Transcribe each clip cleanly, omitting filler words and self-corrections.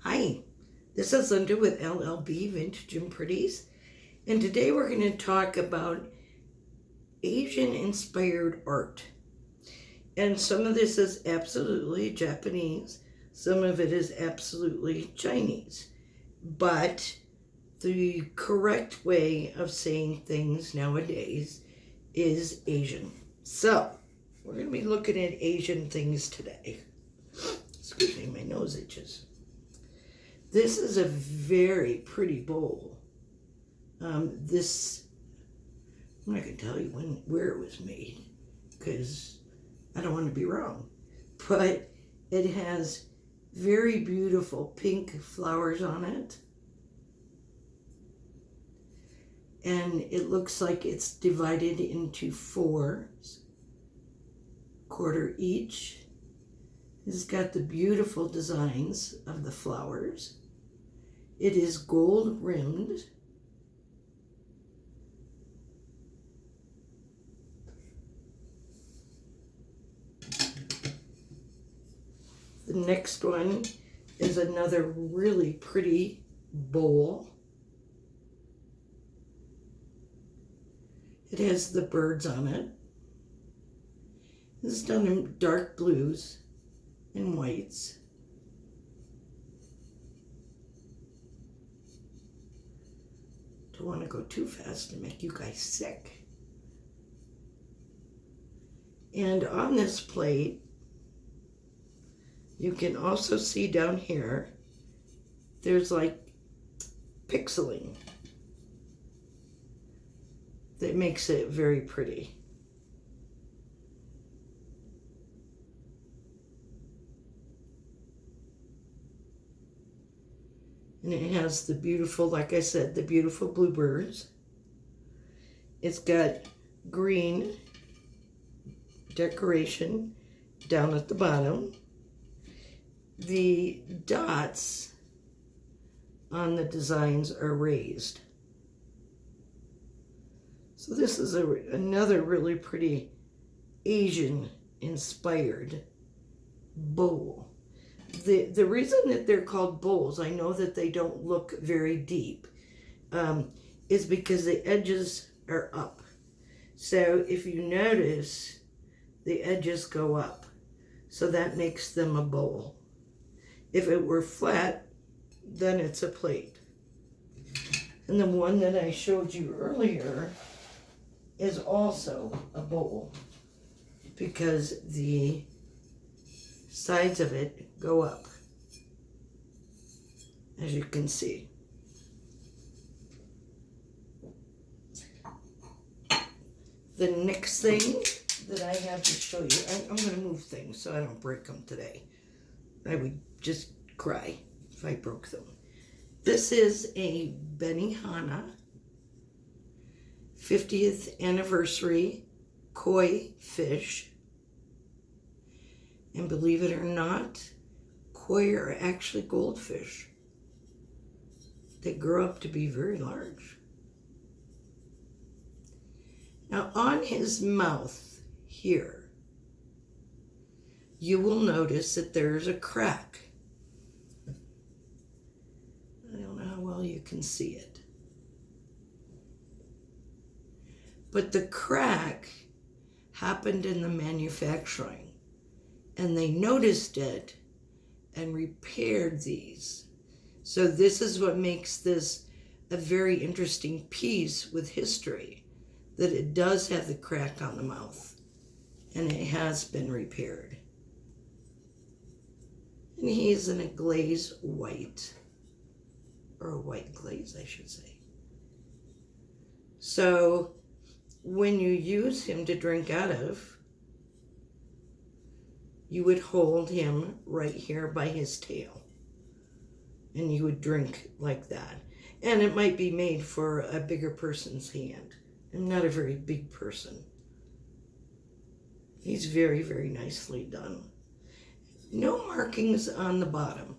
Hi, this is Linda with LLB Vintage and Pretties, and today we're going to talk about Asian-inspired art. And some of this is absolutely Japanese, some of it is absolutely Chinese, but the correct way of saying things nowadays is Asian. So, we're going to be looking at Asian things today. Excuse me, my nose itches. This is a very pretty bowl. I'm not going to tell you where it was made, because I don't want to be wrong. But it has very beautiful pink flowers on it. And it looks like it's divided into 4, quarter each. It's got the beautiful designs of the flowers. It is gold rimmed. The next one is another really pretty bowl. It has the birds on it. This is done in dark blues and whites. Don't want to go too fast and make you guys sick. And on this plate, you can also see down here, there's like pixeling that makes it very pretty. And it has the beautiful, like I said, the beautiful bluebirds. It's got green decoration down at the bottom. The dots on the designs are raised. So this is another really pretty Asian-inspired bowl. The reason that they're called bowls, I know that they don't look very deep, is because the edges are up. So if you notice, the edges go up. So that makes them a bowl. If it were flat, then it's a plate. And the one that I showed you earlier is also a bowl, because the sides of it go up, as you can see. The next thing that I have to show you, I'm going to move things so I don't break them today. I would just cry if I broke them. This is a Benihana 50th anniversary koi fish. And believe it or not, koi are actually goldfish. They grow up to be very large. Now on his mouth here, you will notice that there's a crack. I don't know how well you can see it. But the crack happened in the manufacturing. And they noticed it and repaired these. So this is what makes this a very interesting piece with history, that it does have the crack on the mouth and it has been repaired. And he's in a glaze white, or a white glaze, I should say. So when you use him to drink out of, you would hold him right here by his tail, and you would drink like that. And it might be made for a bigger person's hand. I'm not a very big person. He's very, very nicely done. No markings on the bottom.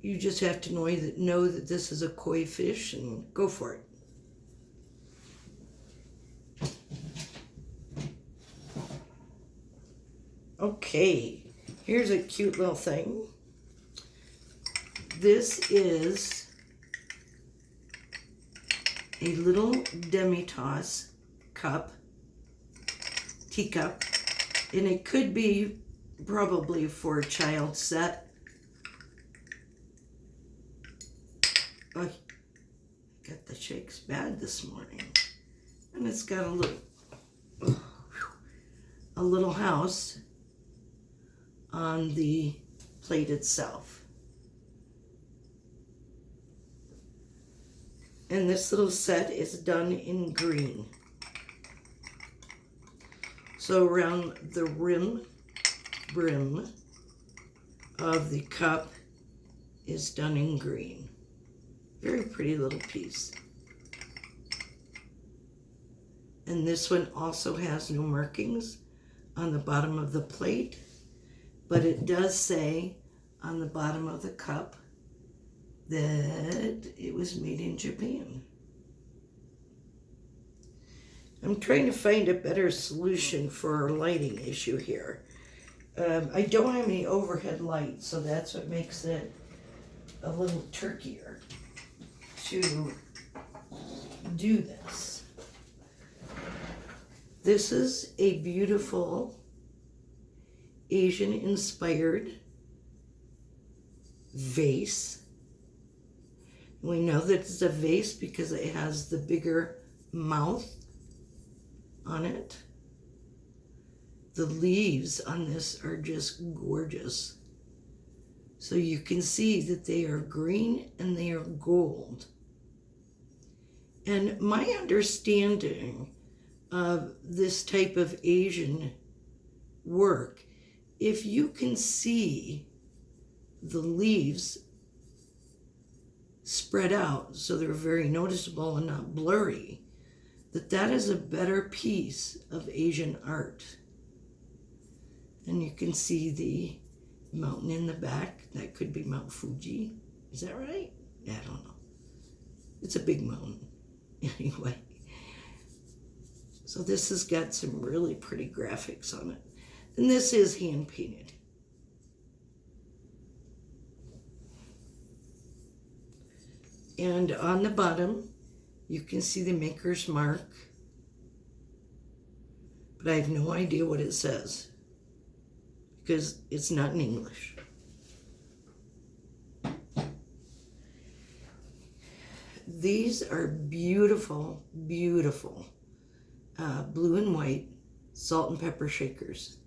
You just have to know that this is a koi fish and go for it. Okay, Here's a cute little thing. This is a little Demi-Toss Cup Teacup, and it could be probably for a child set. I got the shakes bad this morning, and it's got a little house on the plate itself. And this little set is done in green. So around the brim of the cup is done in green. Very pretty little piece. And this one also has no markings on the bottom of the plate, but it does say on the bottom of the cup that it was made in Japan. I'm trying to find a better solution for our lighting issue here. I don't have any overhead lights, so that's what makes it a little trickier to do this. This is a beautiful Asian-inspired vase. We know that it's a vase because it has the bigger mouth on it. The leaves on this are just gorgeous. So you can see that they are green and they are gold. And my understanding of this type of Asian work, if you can see the leaves spread out so they're very noticeable and not blurry, that is a better piece of Asian art. And you can see the mountain in the back. That could be Mount Fuji. Is that right? Yeah, I don't know. It's a big mountain. Anyway. So this has got some really pretty graphics on it. And this is hand painted. And on the bottom, you can see the maker's mark. But I have no idea what it says, because it's not in English. These are beautiful, beautiful blue and white salt and pepper shakers.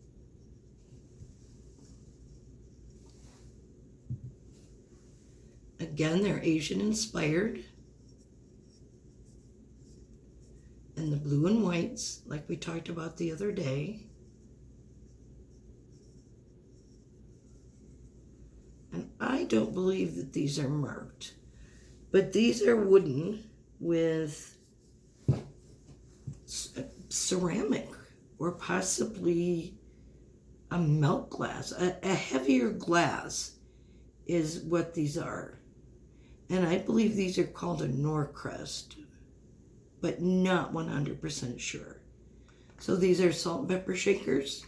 Again, they're Asian inspired. And the blue and whites, like we talked about the other day. And I don't believe that these are marked. But these are wooden with ceramic or possibly a melt glass. A heavier glass is what these are. And I believe these are called a Norcrest, but not 100% sure. So these are salt and pepper shakers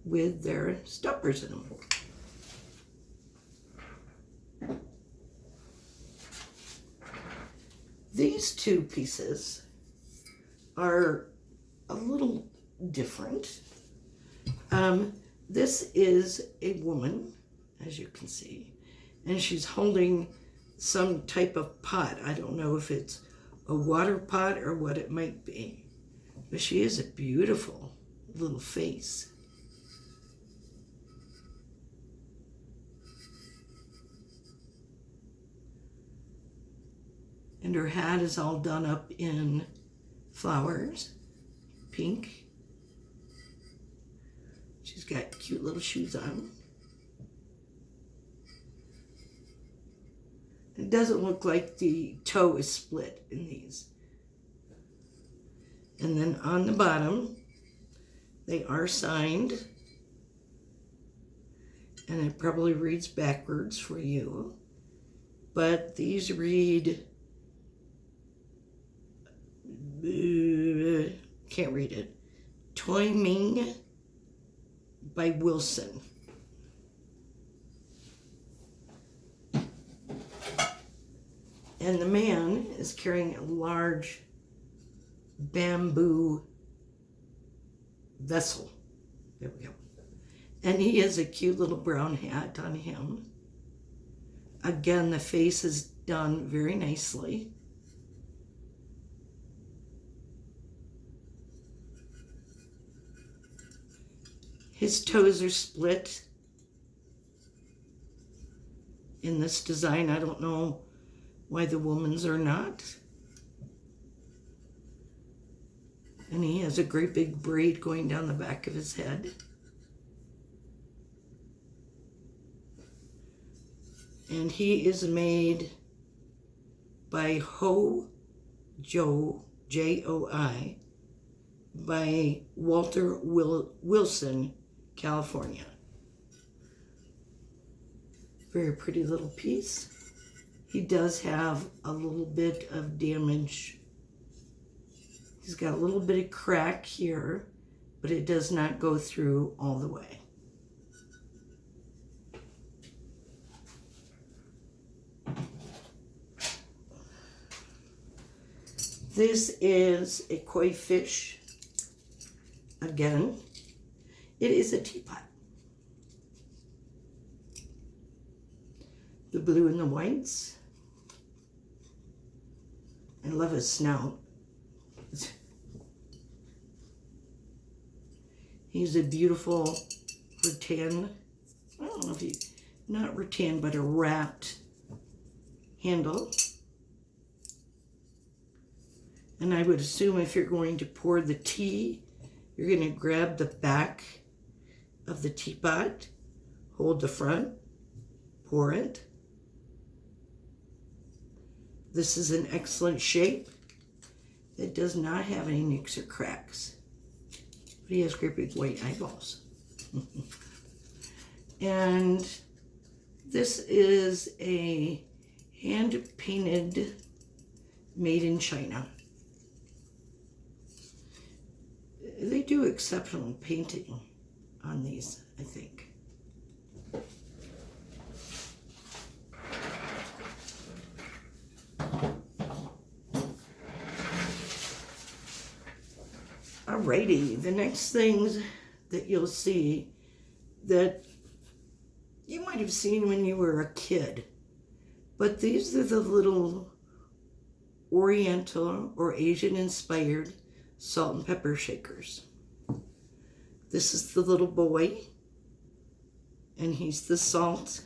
with their stoppers in them. These two pieces are a little different. This is a woman, as you can see, and she's holding some type of pot. I don't know if it's a water pot or what it might be, but she is a beautiful little face. And her hat is all done up in flowers, pink. She's got cute little shoes on. It doesn't look like the toe is split in these. And then on the bottom, they are signed. And it probably reads backwards for you. But these read, can't read it, Toy Ming by Wilson. And the man is carrying a large bamboo vessel. There we go. And he has a cute little brown hat on him. Again, the face is done very nicely. His toes are split in this design. I don't know why the woman's are not. And he has a great big braid going down the back of his head. And he is made by Ho Joe, Joi, by Walter Wilson, California. Very pretty little piece. He does have a little bit of damage. He's got a little bit of crack here, but it does not go through all the way. This is a koi fish. Again, it is a teapot. The blue and the whites. I love his snout. He's a beautiful rattan. I don't know if he, not rattan, but a wrapped handle. And I would assume if you're going to pour the tea, you're going to grab the back of the teapot, hold the front, pour it. This is an excellent shape. It does not have any nicks or cracks. But he has great big white eyeballs. And this is a hand-painted, made in China. They do exceptional painting on these, I think. Alrighty, the next things that you'll see that you might have seen when you were a kid, but these are the little Oriental or Asian inspired salt and pepper shakers. This is the little boy, and he's the salt,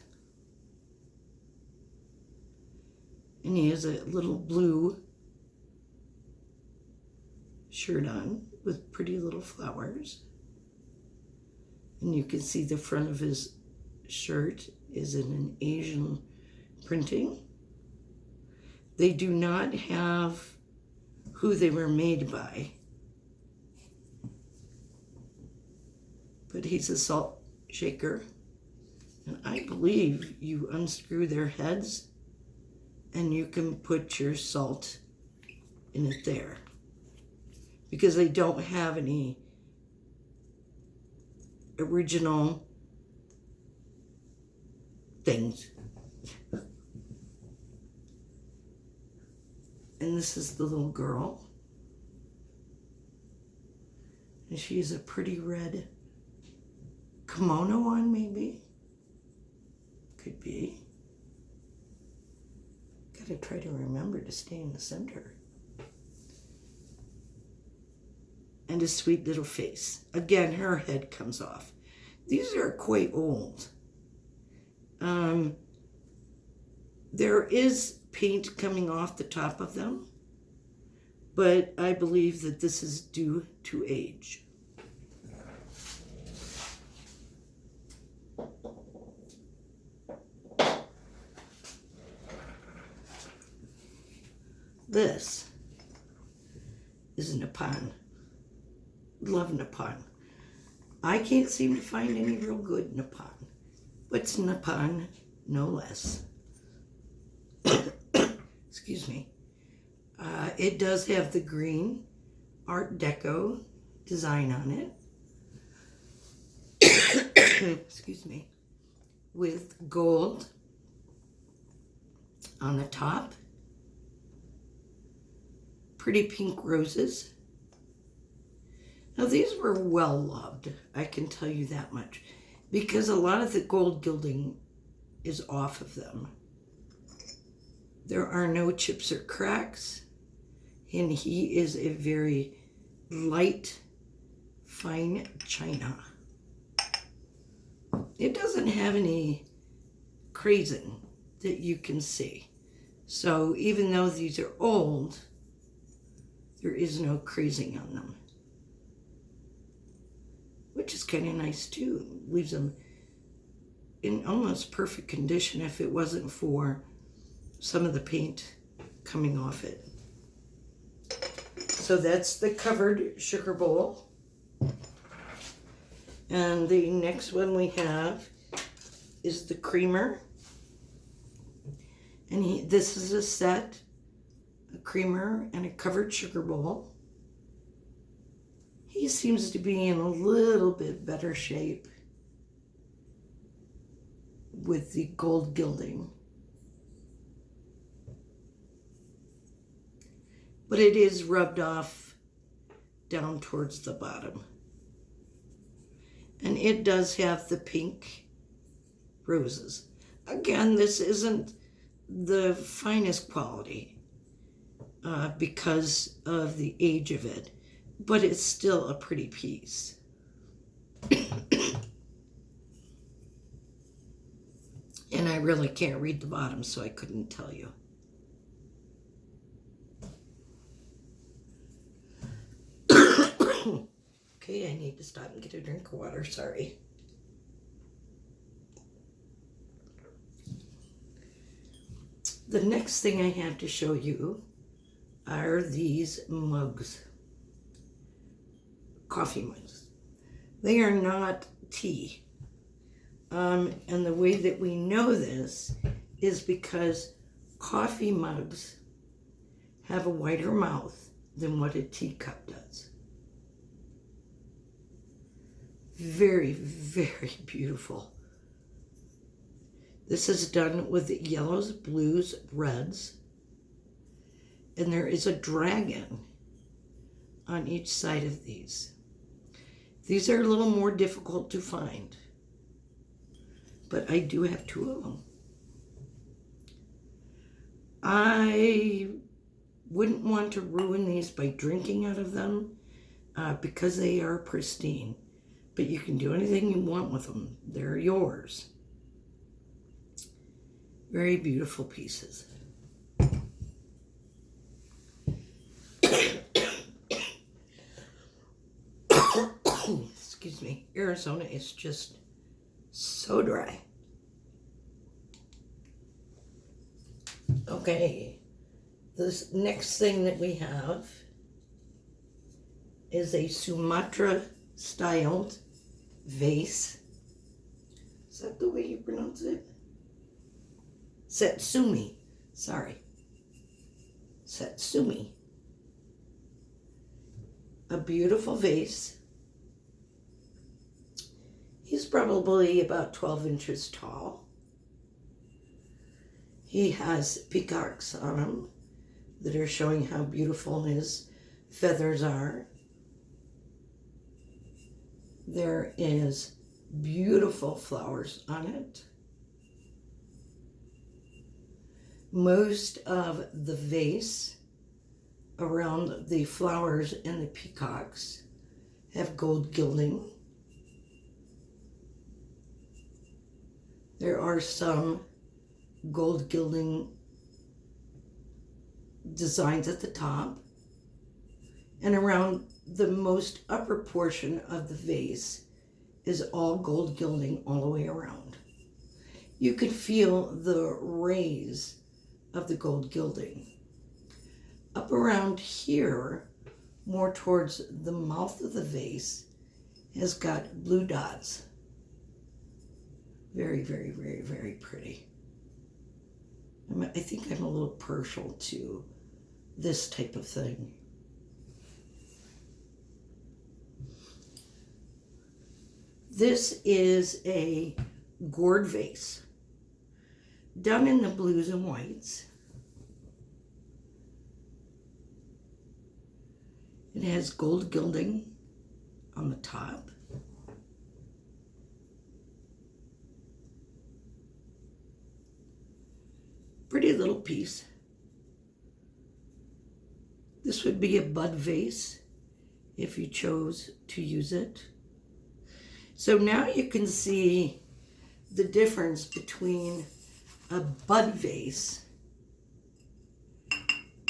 and he has a little blue shirt on with pretty little flowers, and you can see the front of his shirt is in an Asian printing. They do not have who they were made by, but he's a salt shaker, and I believe you unscrew their heads and you can put your salt in it there, because they don't have any original things. And this is the little girl, and she has a pretty red kimono on, maybe. Could be. Gotta try to remember to stay in the center. And a sweet little face. Again, her head comes off. These are quite old. There is paint coming off the top of them, but I believe that this is due to age. This is a Nippon. Love Nippon. I can't seem to find any real good Nippon, but it's Nippon no less. Excuse me. It does have the green Art Deco design on it. Excuse me. With gold on the top. Pretty pink roses. Now these were well loved, I can tell you that much, because a lot of the gold gilding is off of them. There are no chips or cracks, and he is a very light, fine china. It doesn't have any crazing that you can see. So even though these are old, there is no crazing on them, which is kind of nice too. Leaves them in almost perfect condition if it wasn't for some of the paint coming off it. So that's the covered sugar bowl. And the next one we have is the creamer. And this is a set, a creamer and a covered sugar bowl. He seems to be in a little bit better shape with the gold gilding. But it is rubbed off down towards the bottom. And it does have the pink roses. Again, this isn't the finest quality because of the age of it, but it's still a pretty piece. And I really can't read the bottom, so I couldn't tell you. Okay, I need to stop and get a drink of water, sorry. The next thing I have to show you are these mugs. Coffee mugs. They are not tea. And the way that we know this is because coffee mugs have a wider mouth than what a teacup does. Very, very beautiful. This is done with yellows, blues, reds, and there is a dragon on each side of these. These are a little more difficult to find, but I do have two of them. I wouldn't want to ruin these by drinking out of them because they are pristine. But you can do anything you want with them. They're yours. Very beautiful pieces. Excuse me. Arizona is just so dry. Okay. This next thing that we have is a Sumatra styled vase. Is that the way you pronounce it? Satsumi. Sorry. Satsumi. A beautiful vase. He's probably about 12 inches tall. He has peacocks on him that are showing how beautiful his feathers are. There is beautiful flowers on it. Most of the vase around the flowers and the peacocks have gold gilding. There are some gold gilding designs at the top, and around the most upper portion of the vase is all gold gilding all the way around. You could feel the rays of the gold gilding. Up around here, more towards the mouth of the vase, has got blue dots. Very, very, very, very pretty. I think I'm a little partial to this type of thing. This is a Gourd Vase, done in the blues and whites. It has gold gilding on the top. Pretty little piece. This would be a bud vase if you chose to use it. So now you can see the difference between a bud vase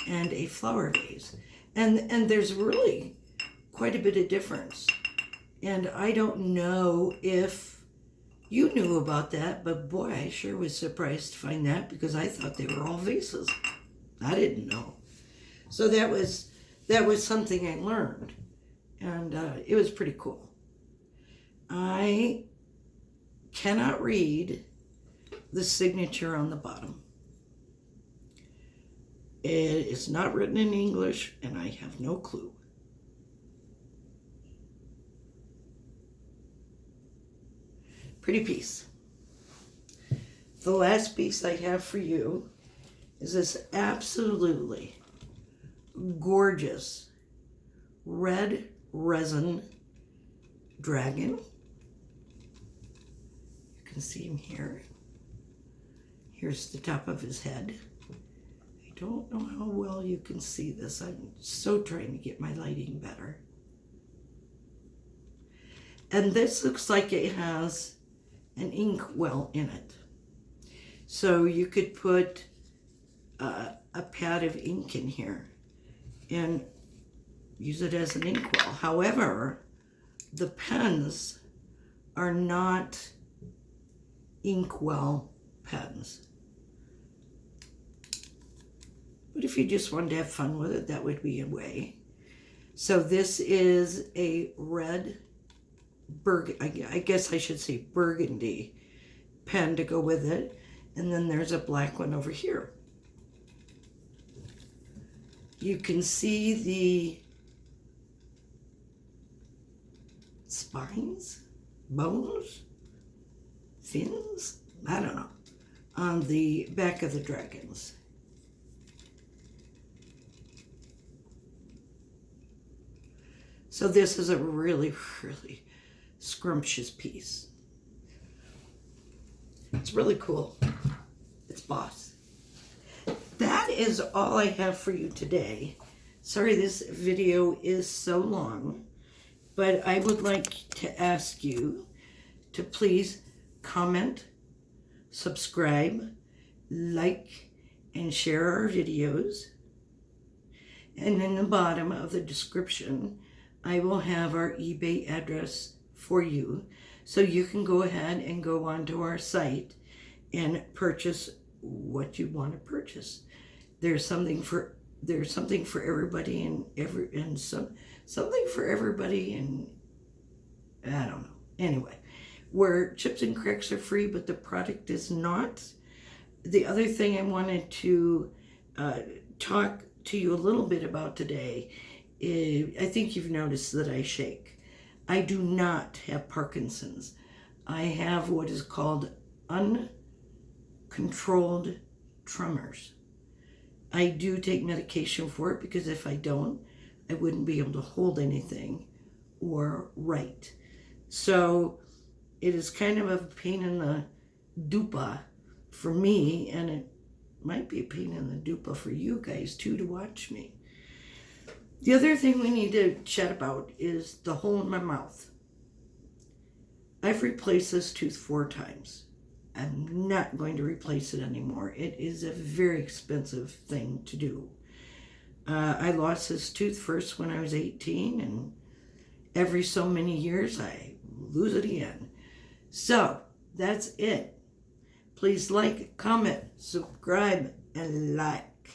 and a flower vase. And there's really quite a bit of difference. And I don't know if you knew about that, but boy, I sure was surprised to find that because I thought they were all vases. I didn't know. So that was something I learned, and it was pretty cool. I cannot read the signature on the bottom. It is not written in English, and I have no clue. Pretty piece. The last piece I have for you is this absolutely gorgeous red resin dragon. You can see him here. Here's the top of his head. I don't know how well you can see this. I'm so trying to get my lighting better. And this looks like it has an ink well in it. So you could put a pad of ink in here and use it as an inkwell. However, the pens are not inkwell pens. But if you just wanted to have fun with it, that would be a way. So this is a red, I guess I should say burgundy pen to go with it. And then there's a black one over here. You can see the spines, bones, fins, I don't know, on the back of the dragons. So this is a really, really scrumptious piece. It's really cool. It's boss. That is all I have for you today. Sorry this video is so long, but I would like to ask you to please comment, subscribe, like, and share our videos. And in the bottom of the description, I will have our eBay address for you, so you can go ahead and go onto our site and purchase what you want to purchase. There's something for everybody and something for everybody, and I don't know. Anyway, where chips and cracks are free, but the product is not. The other thing I wanted to talk to you a little bit about today is, I think you've noticed that I shake. I do not have Parkinson's. I have what is called uncontrolled tremors. I do take medication for it because if I don't, I wouldn't be able to hold anything or write. So it is kind of a pain in the dupa for me, and it might be a pain in the dupa for you guys too to watch me. The other thing we need to chat about is the hole in my mouth. I've replaced this tooth 4 times. I'm not going to replace it anymore. It is a very expensive thing to do. I lost this tooth first when I was 18, and every so many years I lose it again. So that's it. Please like, comment, subscribe, and like.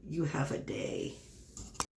You have a day.